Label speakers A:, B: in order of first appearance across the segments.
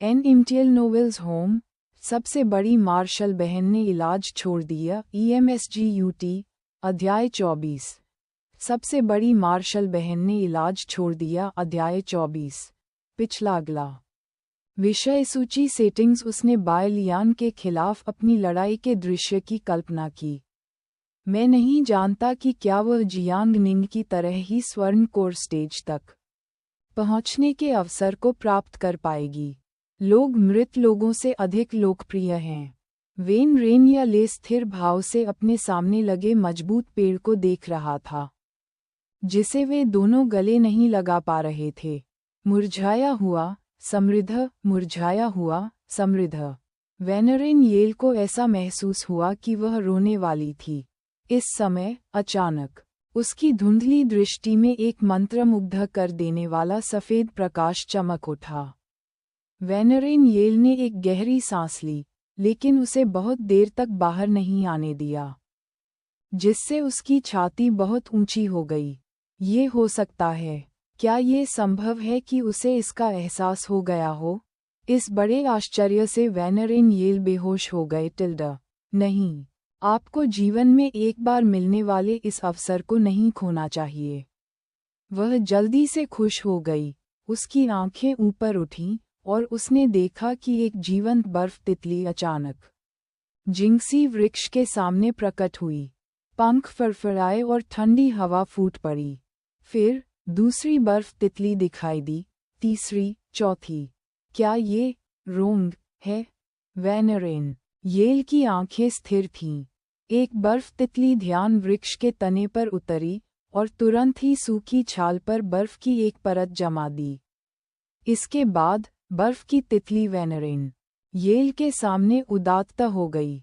A: N इम्टियल novels home, सबसे बड़ी martial बहन ने इलाज छोड़ दिया। EMSGUT, अध्याय 24। सबसे बड़ी मार्शल बहन ने इलाज छोड़ दिया। अध्याय 24। पिछला अगला विषय सूची सेटिंग्स। उसने बायलियान के खिलाफ अपनी लड़ाई के दृश्य की कल्पना की। मैं नहीं जानता कि क्या वह जियांग निंग की तरह ही स्वर्ण कोर स्टेज तक पहुंचने के अवसर को प्राप्त कर पाएगी। लोग मृत लोगों से अधिक लोकप्रिय हैं। वेन रेन या ले स्थिर भाव से अपने सामने लगे मजबूत पेड़ को देख रहा था, जिसे वे दोनों गले नहीं लगा पा रहे थे। मुरझाया हुआ, समृद्ध, मुरझाया हुआ, समृद्ध। वेनरेन येल को ऐसा महसूस हुआ कि वह रोने वाली थी। इस समय अचानक उसकी धुंधली दृष्टि में एक मंत्रमुग्ध कर देने वाला सफेद प्रकाश चमक उठा। वेनरेन येल ने एक गहरी सांस ली, लेकिन उसे बहुत देर तक बाहर नहीं आने दिया, जिससे उसकी छाती बहुत ऊंची हो गई। ये हो सकता है, क्या ये संभव है कि उसे इसका एहसास हो गया हो? इस बड़े आश्चर्य से वेनरेन येल बेहोश हो गए। नहीं, आपको जीवन में एक बार मिलने वाले इस अवसर को नहीं खोना चाहिए। वह जल्दी से खुश हो गई। उसकी आंखें ऊपर उठीं और उसने देखा कि एक जीवंत बर्फ तितली अचानक जिंगसी वृक्ष के सामने प्रकट हुई। पंख फड़फड़ाए और ठंडी हवा फूट पड़ी। फिर दूसरी बर्फ तितली दिखाई दी, तीसरी, चौथी। क्या ये रोंग है? वेनरेन येल की आंखें स्थिर थीं। एक बर्फ तितली ध्यान वृक्ष के तने पर उतरी और तुरंत ही सूखी छाल पर बर्फ की एक परत जमा दी। इसके बाद बर्फ की तितली वेनरेन येल के सामने उदात्त हो गई।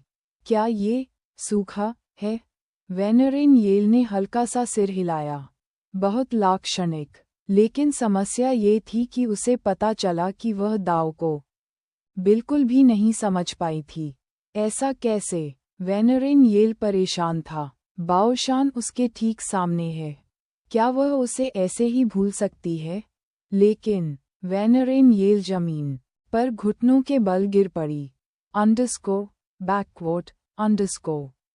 A: क्या ये सूखा है? वेनरेन येल ने हल्का सा सिर हिलाया। बहुत लाक्षणिक, लेकिन समस्या ये थी कि उसे पता चला कि वह दाव को बिल्कुल भी नहीं समझ पाई थी। ऐसा कैसे? वेनरेन येल परेशान था। बाओशान उसके ठीक सामने है। क्या वह उसे ऐसे ही भूल सकती है? लेकिन वेनरेन येल जमीन पर घुटनों के बल गिर पड़ी। बैकवर्ड,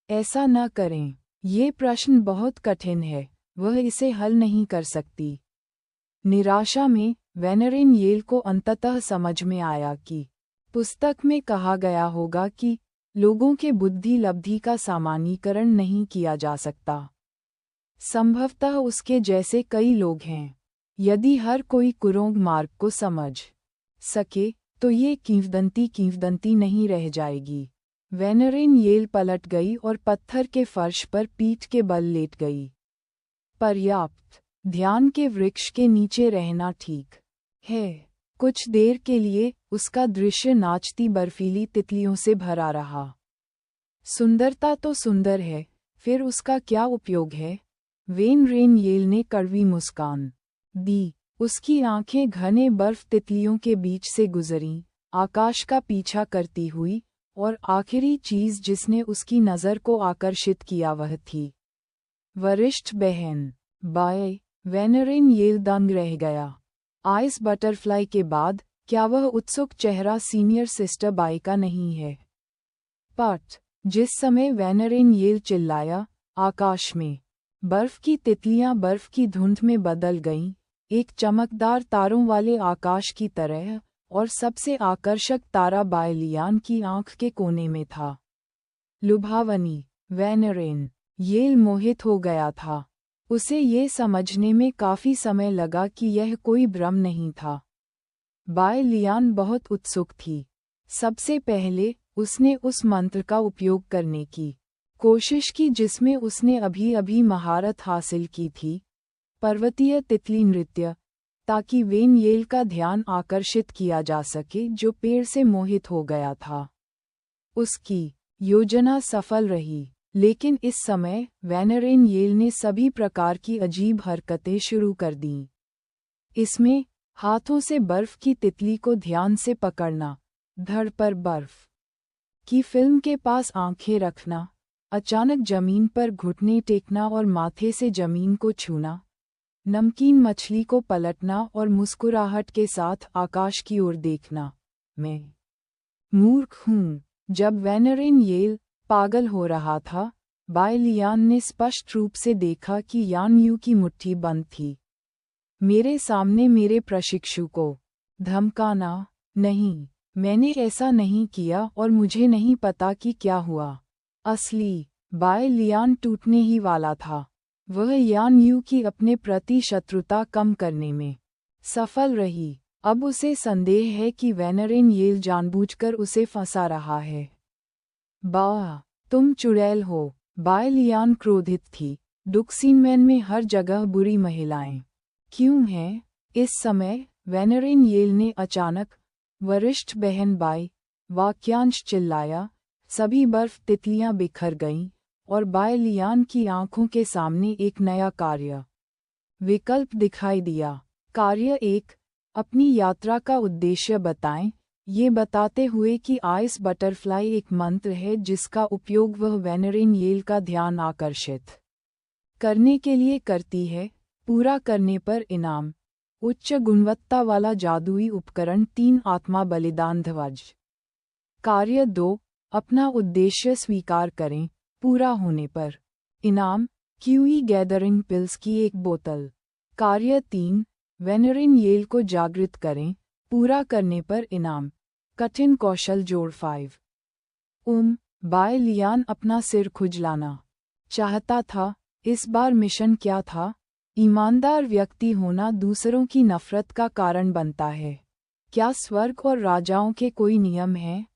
A: ऐसा न करें। ये प्रश्न बहुत कठिन है, वह इसे हल नहीं कर सकती। निराशा में वेनरेन येल को अंततः समझ में आया कि पुस्तक में कहा गया होगा कि लोगों के बुद्धि लब्धि का सामान्यीकरण नहीं किया जा सकता। संभवतः उसके जैसे कई लोग हैं। यदि हर कोई कुरोंग मार्ग को समझ सके तो ये किंवदंती नहीं रह जाएगी। वेनरेन येल पलट गई और पत्थर के फर्श पर पीठ के बल लेट गई। पर्याप्त। ध्यान के वृक्ष के नीचे रहना ठीक है। कुछ देर के लिए उसका दृश्य नाचती बर्फीली तितलियों से भरा रहा। सुंदरता तो सुंदर है, फिर उसका क्या उपयोग है? वेनरेन येल ने कड़वी मुस्कान दी। उसकी आंखें घने बर्फ तितलियों के बीच से गुजरीं, आकाश का पीछा करती हुई, और आखिरी चीज जिसने उसकी नज़र को आकर्षित किया वह थी वरिष्ठ बहन बाय। वेनरेन येल दंग रह गया। आइस बटरफ्लाई के बाद क्या वह उत्सुक चेहरा सीनियर सिस्टर बाय का नहीं है? पट जिस समय वेनरेन येल चिल्लाया, आकाश में बर्फ की तितलियां बर्फ की धुंध में बदल गईं, एक चमकदार तारों वाले आकाश की तरह, और सबसे आकर्षक तारा बायलियान की आंख के कोने में था। लुभावनी। वेनरेन येल मोहित हो गया था। उसे ये समझने में काफी समय लगा कि यह कोई भ्रम नहीं था। बायलियान बहुत उत्सुक थी। सबसे पहले उसने उस मंत्र का उपयोग करने की कोशिश की जिसमें उसने अभी महारत हासिल की थी, पर्वतीय तितली नृत्य, ताकि वेन येल का ध्यान आकर्षित किया जा सके जो पेड़ से मोहित हो गया था। उसकी योजना सफल रही, लेकिन इस समय वेनरेन येल ने सभी प्रकार की अजीब हरकतें शुरू कर दीं। इसमें हाथों से बर्फ की तितली को ध्यान से पकड़ना, धड़ पर बर्फ की फिल्म के पास आंखें रखना, अचानक जमीन पर घुटने टेकना और माथे से जमीन को छूना, नमकीन मछली को पलटना और मुस्कुराहट के साथ आकाश की ओर देखना। मैं मूर्ख हूँ। जब वेनरेन येल पागल हो रहा था, बाय लियान ने स्पष्ट रूप से देखा कि यान यू की मुट्ठी बंद थी। मेरे सामने मेरे प्रशिक्षु को धमकाना? नहीं, मैंने ऐसा नहीं किया और मुझे नहीं पता कि क्या हुआ। असली बाय लियान टूटने ही वाला था। वह यान यू की अपने प्रति शत्रुता कम करने में सफल रही। अब उसे संदेह है कि वेनरेन येल जानबूझकर उसे फंसा रहा है। बा, तुम चुड़ैल हो। बाय लियान क्रोधित थी। डुक्सीनमैन में हर जगह बुरी महिलाएं क्यों हैं? इस समय वेनरेन येल ने अचानक वरिष्ठ बहन बाय वाक्यांश चिल्लाया। सभी बर्फ तितलियां बिखर गईं और बाय लियान की आंखों के सामने एक नया कार्य विकल्प दिखाई दिया। कार्य 1, अपनी यात्रा का उद्देश्य बताएं, ये बताते हुए कि आइस बटरफ्लाई एक मंत्र है जिसका उपयोग वह वेनरेन येल का ध्यान आकर्षित करने के लिए करती है। पूरा करने पर इनाम, उच्च गुणवत्ता वाला जादुई उपकरण 3 आत्मा बलिदान ध्वज। कार्य 2, अपना उद्देश्य स्वीकार करें, पूरा होने पर इनाम, क्यूई गैदरिंग पिल्स की 1 बोतल। कार्य 3, वेनरेन येल को जागृत करें, पूरा करने पर इनाम, कठिन कौशल जोड़ 5। बाय लियान अपना सिर खुजलाना चाहता था। इस बार मिशन क्या था? ईमानदार व्यक्ति होना दूसरों की नफरत का कारण बनता है। क्या स्वर्ग और राजाओं के कोई नियम हैं?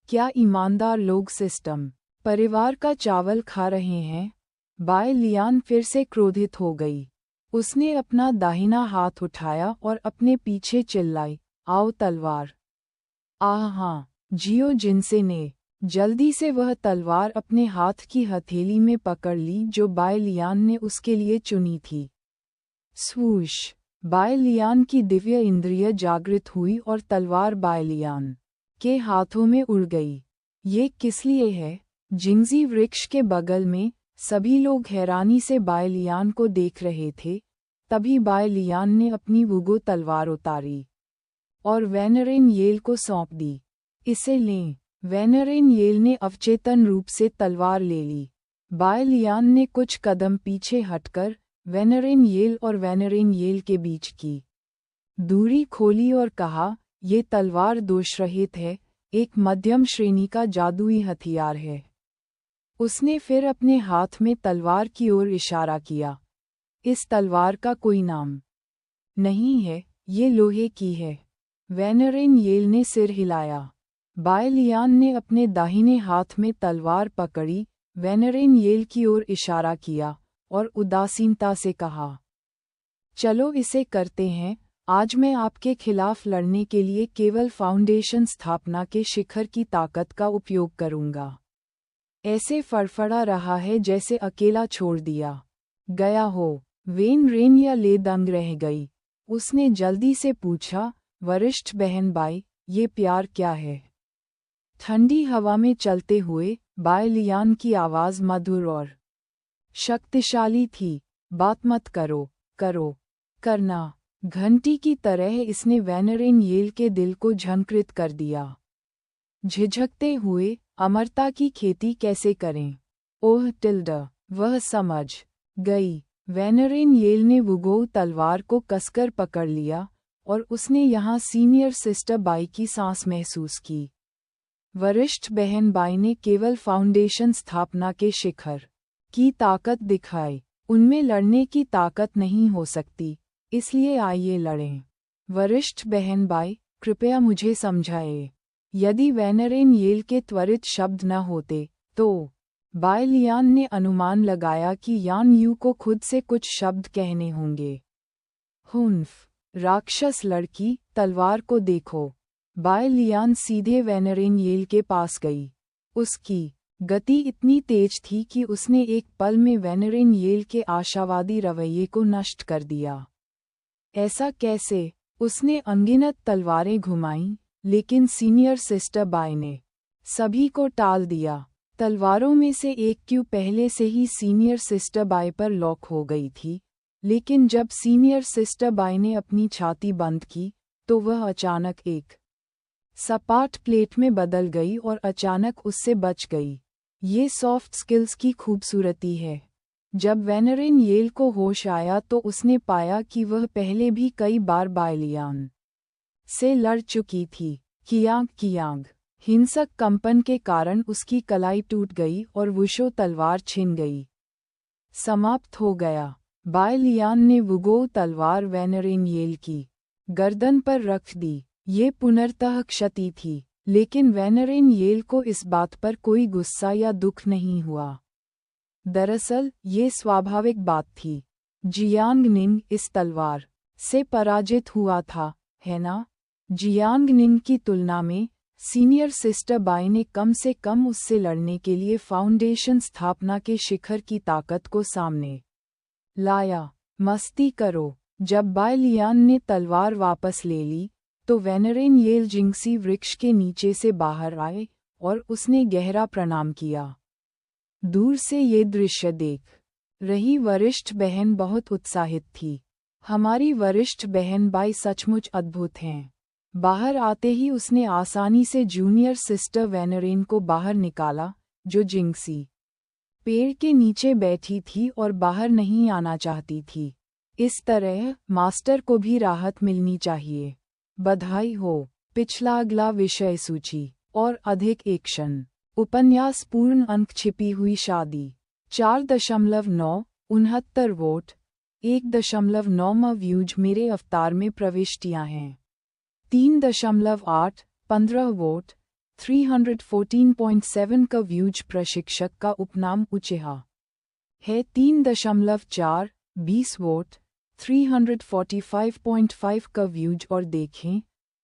A: क्या ईमानदार लोग सिस्टम परिवार का चावल खा रहे हैं? बाय लियान फिर से क्रोधित हो गई। उसने अपना दाहिना हाथ उठाया और अपने पीछे चिल्लाई, आओ तलवार। हाँ, जियो जिनसे ने। जल्दी से वह तलवार अपने हाथ की हथेली में पकड़ ली जो बाय लियान ने उसके लिए चुनी थी। स्वूश! बाय लियान की दिव्य इंद्रिय जागृत हुई और तलवार बाय लियान के हाथों में उड़ गई। ये किस लिए है? जिंगजी वृक्ष के बगल में सभी लोग हैरानी से बाय लियान को देख रहे थे। तभी बाय लियान ने अपनी वुगो तलवार उतारी और वेनरेन येल को सौंप दी। इसे लें। वेनरेन येल ने अवचेतन रूप से तलवार ले ली। बाय लियान ने कुछ कदम पीछे हटकर वेनरेन येल और वेनरेन येल के बीच की दूरी खोली और कहा, ये तलवार दोषरहित है, एक मध्यम श्रेणी का जादुई हथियार है। उसने फिर अपने हाथ में तलवार की ओर इशारा किया। इस तलवार का कोई नाम नहीं है, ये लोहे की है। वेनरेन येल ने सिर हिलाया। बाय लियान ने अपने दाहिने हाथ में तलवार पकड़ी, वेनरेन येल की ओर इशारा किया और उदासीनता से कहा, चलो इसे करते हैं। आज मैं आपके खिलाफ लड़ने के लिए केवल फाउंडेशन स्थापना के शिखर की ताकत का उपयोग करूंगा। ऐसे फड़फड़ा रहा है जैसे अकेला छोड़ दिया गया हो। वेन रेन या ले दंग रह गई। उसने जल्दी से पूछा, वरिष्ठ बहन बाय, ये प्यार क्या है? ठंडी हवा में चलते हुए बाय लियान की आवाज़ मधुर और शक्तिशाली थी। बात मत करो, करो, करना। घंटी की तरह इसने वेनरेन येल के दिल को झंकृत कर दिया। झिझकते हुए, अमरता की खेती कैसे करें? ओह टिल्डा, वह समझ गई। वेनरेन येल ने वुगो तलवार को कसकर पकड़ लिया और उसने यहाँ सीनियर सिस्टर बाई की सांस महसूस की। वरिष्ठ बहन बाई ने केवल फाउंडेशन स्थापना के शिखर की ताकत दिखाई। उनमें लड़ने की ताकत नहीं हो सकती, इसलिए आइए लड़ें। वरिष्ठ बहन बाई, कृपया मुझे समझाएं। यदि वेनरेन येल के त्वरित शब्द न होते, तो बाय लियान ने अनुमान लगाया कि यान यू को खुद से कुछ शब्द कहने होंगे। हुन्फ, राक्षस लड़की, तलवार को देखो। बाय लियान सीधे वेनरेन येल के पास गई। उसकी गति इतनी तेज थी कि उसने एक पल में वेनरेन येल के आशावादी रवैये को नष्ट कर दिया। ऐसा कैसे? उसने अनगिनत तलवारें घुमाईं, लेकिन सीनियर सिस्टर बाय ने सभी को टाल दिया। तलवारों में से एक क्यों पहले से ही सीनियर सिस्टर बाय पर लॉक हो गई थी, लेकिन जब सीनियर सिस्टर बाय ने अपनी छाती बंद की, तो वह अचानक एक सपाट प्लेट में बदल गई और अचानक उससे बच गई। ये सॉफ्ट स्किल्स की खूबसूरती है। जब वेनरेन येल को होश आया तो उसने पाया कि वह पहले भी कई बार बायलियान से लड़ चुकी थी। कियांग हिंसक कंपन के कारण उसकी कलाई टूट गई और वुशो तलवार छिन गई। समाप्त हो गया। बायलियान ने वुगो तलवार वेनरेन येल की गर्दन पर रख दी। ये पुनर्तः क्षति थी, लेकिन वेनरेन येल को इस बात पर कोई गुस्सा या दुख नहीं हुआ। दरअसल ये स्वाभाविक बात थी। जियांगनिंग इस तलवार से पराजित हुआ था, है ना? जियांगनिंग की तुलना में सीनियर सिस्टर बाई ने कम से कम उससे लड़ने के लिए फाउंडेशन स्थापना के शिखर की ताकत को सामने लाया। मस्ती करो। जब बायलियान ने तलवार वापस ले ली तो वेनरेन येल जिंगसी वृक्ष के नीचे से बाहर आए और उसने गहरा प्रणाम किया। दूर से ये दृश्य देख रही वरिष्ठ बहन बहुत उत्साहित थी। हमारी वरिष्ठ बहन बाई सचमुच अद्भुत हैं। बाहर आते ही उसने आसानी से जूनियर सिस्टर वेनरेन को बाहर निकाला, जो जिंगसी पेड़ के नीचे बैठी थी और बाहर नहीं आना चाहती थी। इस तरह मास्टर को भी राहत मिलनी चाहिए। बधाई हो। पिछला अगला विषय सूची और अधिक एक्शन। उपन्यास पूर्ण अंक छिपी हुई शादी 4.9 वोट 1.9 व्यूज मेरे अवतार में प्रविष्टियां हैं। 3.8 15 वोट 314.7 का व्यूज प्रशिक्षक का उपनाम उचेहा है। 3.4 20 वोट 345.5 का व्यूज और देखें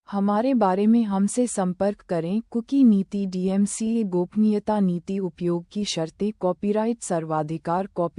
A: हमारे बारे में हमसे संपर्क करें। कुकी नीति DMCA गोपनीयता नीति उपयोग की शर्तें कॉपीराइट सर्वाधिकार कॉपी